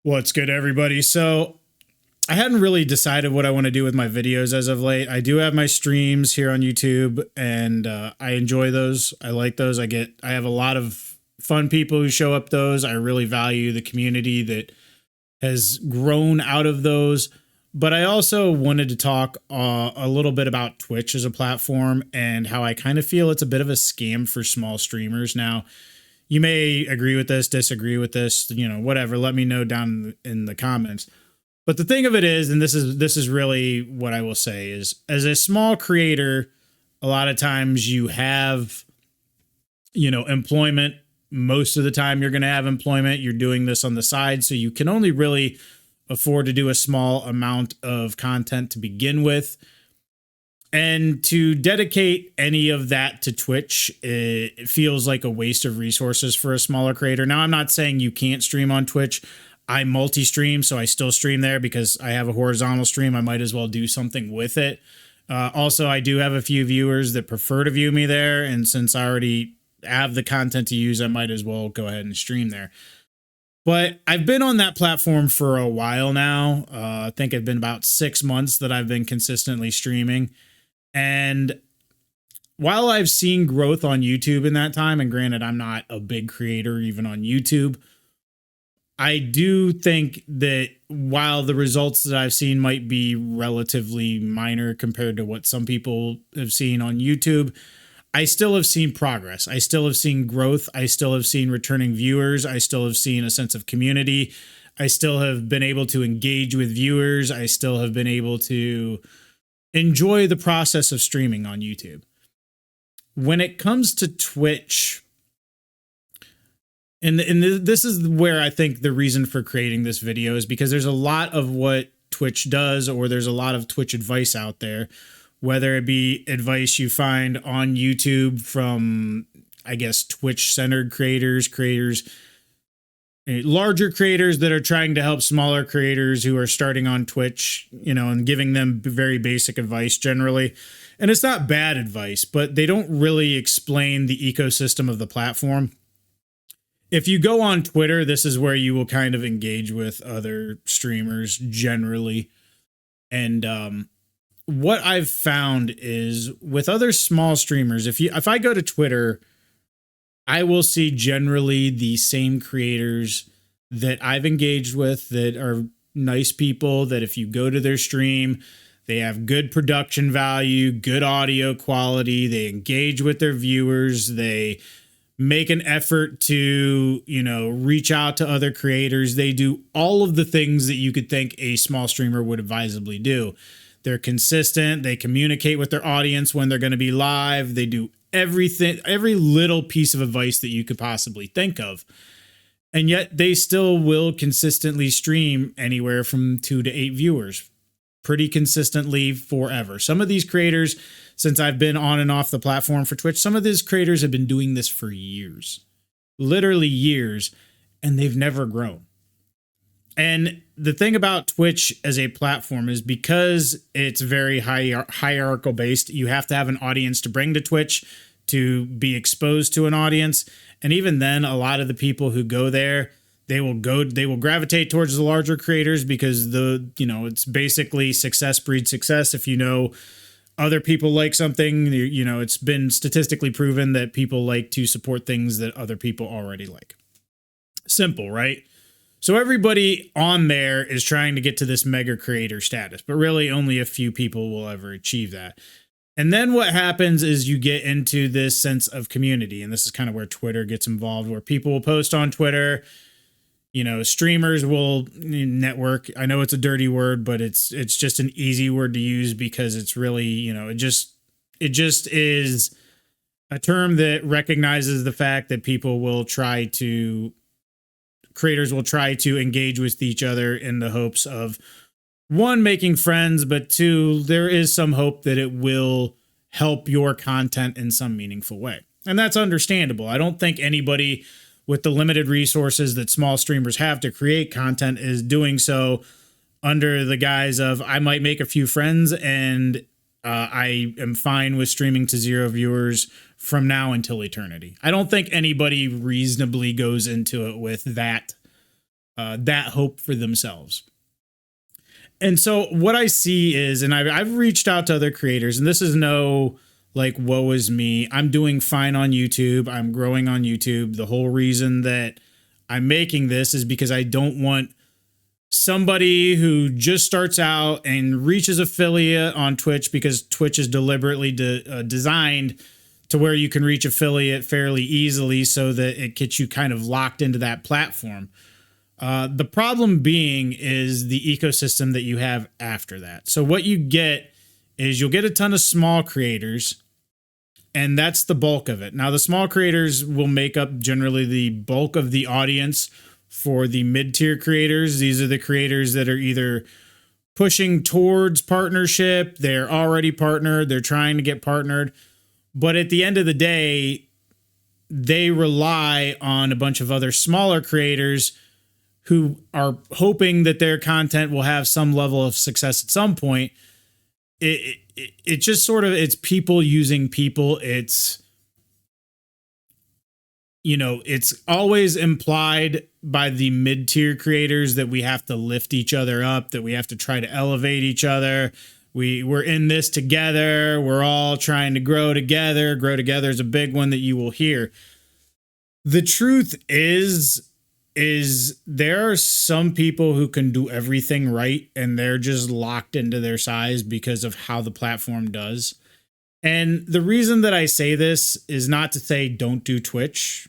What's good, everybody? So, I hadn't really decided what I want to do with my videos as of late. I do have my streams here on YouTube, and I enjoy those. I like those. I have a lot of fun people who show up those. I really value the community that has grown out of those. But I also wanted to talk a little bit about Twitch as a platform and how I kind of feel it's a bit of a scam for small streamers now. You may agree with this, disagree with this, whatever. Let me know down in the comments. But the thing of it is, and this is really what I will say is, as a small creator, a lot of times you have, employment. Most of the time you're going to have employment. You're doing this on the side, so you can only really afford to do a small amount of content to begin with. And to dedicate any of that to Twitch, it feels like a waste of resources for a smaller creator. Now, I'm not saying you can't stream on Twitch. I multi-stream, so I still stream there because I have a horizontal stream. I might as well do something with it. Also, I do have a few viewers that prefer to view me there. And since I already have the content to use, I might as well go ahead and stream there. But I've been on that platform for a while now. I think it's been about 6 months that I've been consistently streaming. And while I've seen growth on YouTube in that time, and granted, I'm not a big creator even on YouTube, I do think that while the results that I've seen might be relatively minor compared to what some people have seen on YouTube, I still have seen progress. I still have seen growth. I still have seen returning viewers. I still have seen a sense of community. I still have been able to engage with viewers. I still have been able to enjoy the process of streaming on YouTube. When it comes to Twitch, and this is where I think the reason for creating this video is because there's a lot of what Twitch does, or there's a lot of Twitch advice out there, whether it be advice you find on YouTube from, I guess, Twitch-centered creators, larger creators that are trying to help smaller creators who are starting on Twitch, and giving them very basic advice generally. And it's not bad advice, but they don't really explain the ecosystem of the platform. If you go on Twitter, this is where you will kind of engage with other streamers generally. And what I've found is with other small streamers, if I go to Twitter, I will see generally the same creators that I've engaged with that are nice people, that if you go to their stream, they have good production value, good audio quality, they engage with their viewers, they make an effort to, reach out to other creators. They do all of the things that you could think a small streamer would advisably do. They're consistent. They communicate with their audience when they're going to be live. They do everything, every little piece of advice that you could possibly think of. And yet they still will consistently stream anywhere from 2 to 8 viewers pretty consistently forever. Some of these creators, since I've been on and off the platform for Twitch, some of these creators have been doing this for years, literally years, and they've never grown. And the thing about Twitch as a platform is because it's very hierarchical based, you have to have an audience to bring to Twitch to be exposed to an audience. And even then, a lot of the people who go there, they will gravitate towards the larger creators because it's basically success breeds success. If other people like something, it's been statistically proven that people like to support things that other people already like. Simple, right? So everybody on there is trying to get to this mega creator status, but really only a few people will ever achieve that. And then what happens is you get into this sense of community. And this is kind of where Twitter gets involved, where people will post on Twitter, streamers will network. I know it's a dirty word, but it's just an easy word to use because it's really, it just is a term that recognizes the fact that creators will try to engage with each other in the hopes of, one, making friends, but two, there is some hope that it will help your content in some meaningful way. And that's understandable. I don't think anybody with the limited resources that small streamers have to create content is doing so under the guise of, I might make a few friends and I am fine with streaming to 0 viewers from now until eternity. I don't think anybody reasonably goes into it with that that hope for themselves. And so what I see is, and I've reached out to other creators, and this is no like, woe is me. I'm doing fine on YouTube. I'm growing on YouTube. The whole reason that I'm making this is because I don't want somebody who just starts out and reaches affiliate on Twitch, because Twitch is deliberately designed to where you can reach affiliate fairly easily so that it gets you kind of locked into that platform. The problem being is the ecosystem that you have after that. So what you get is you'll get a ton of small creators, and that's the bulk of it. Now, the small creators will make up generally the bulk of the audience for the mid-tier creators. These are the creators that are either pushing towards partnership, they're already partnered, they're trying to get partnered. But at the end of the day, they rely on a bunch of other smaller creators who are hoping that their content will have some level of success at some point. It just sort of, it's people using people. It's, you know, it's always implied by the mid-tier creators that we have to lift each other up, that we have to try to elevate each other. We're in this together. We're all trying to grow together. Grow together is a big one that you will hear. The truth is there are some people who can do everything right, and they're just locked into their size because of how the platform does. And the reason that I say this is not to say don't do Twitch.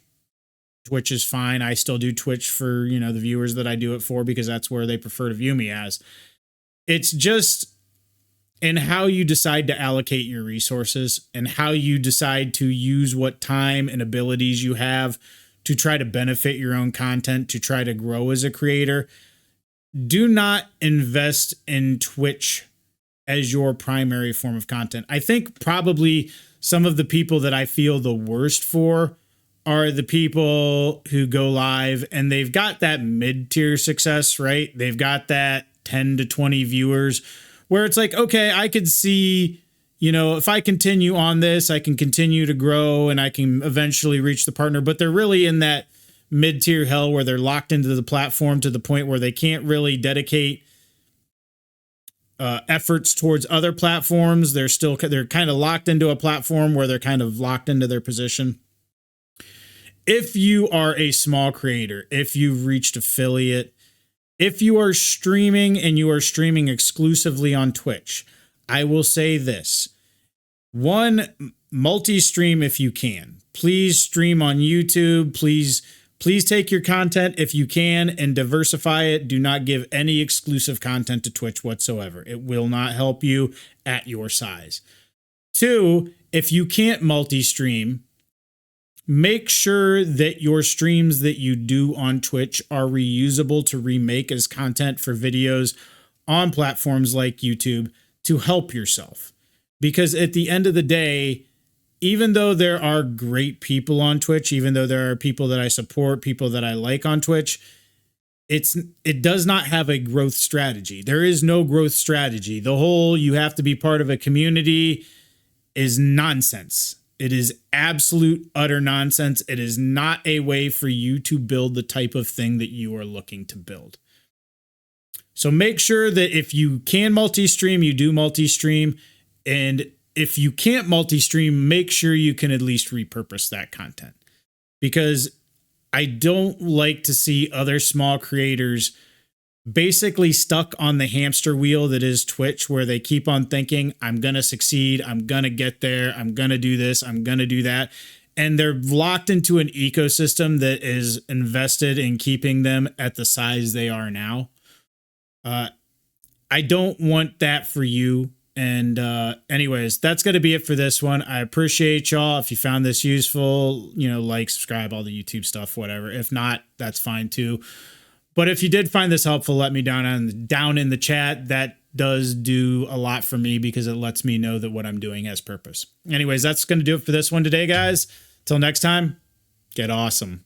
Twitch is fine. I still do Twitch for, you know, the viewers that I do it for, because that's where they prefer to view me as. It's just in how you decide to allocate your resources and how you decide to use what time and abilities you have to try to benefit your own content, to try to grow as a creator. Do not invest in Twitch as your primary form of content. I think probably some of the people that I feel the worst for are the people who go live and they've got that mid-tier success, right? They've got that 10 to 20 viewers where it's like, okay, I could see, you know, if I continue on this, I can continue to grow and I can eventually reach the partner. But they're really in that mid-tier hell where they're locked into the platform to the point where they can't really dedicate efforts towards other platforms. They're kind of locked into a platform where they're kind of locked into their position. If you are a small creator, if you've reached affiliate, if you are streaming and you are streaming exclusively on Twitch, I will say this. One, multi-stream if you can. Please stream on YouTube. Please take your content if you can and diversify it. Do not give any exclusive content to Twitch whatsoever. It will not help you at your size. Two, if you can't multi-stream, make sure that your streams that you do on Twitch are reusable to remake as content for videos on platforms like YouTube to help yourself. Because at the end of the day, even though there are great people on Twitch, even though there are people that I support, people that I like on Twitch, it does not have a growth strategy. There is no growth strategy. The whole you have to be part of a community is nonsense. It is absolute, utter nonsense. It is not a way for you to build the type of thing that you are looking to build. So make sure that if you can multi-stream, you do multi-stream. And if you can't multi-stream, make sure you can at least repurpose that content. Because I don't like to see other small creators basically stuck on the hamster wheel that is Twitch, where they keep on thinking, I'm going to succeed, I'm going to get there, I'm going to do this, I'm going to do that. And they're locked into an ecosystem that is invested in keeping them at the size they are now. I don't want that for you. And anyways, that's going to be it for this one. I appreciate y'all. If you found this useful, you know, like, subscribe, all the YouTube stuff, whatever. If not, that's fine too. But if you did find this helpful, let me down in the chat. That does do a lot for me because it lets me know that what I'm doing has purpose. Anyways, that's going to do it for this one today, guys. Till next time, get awesome.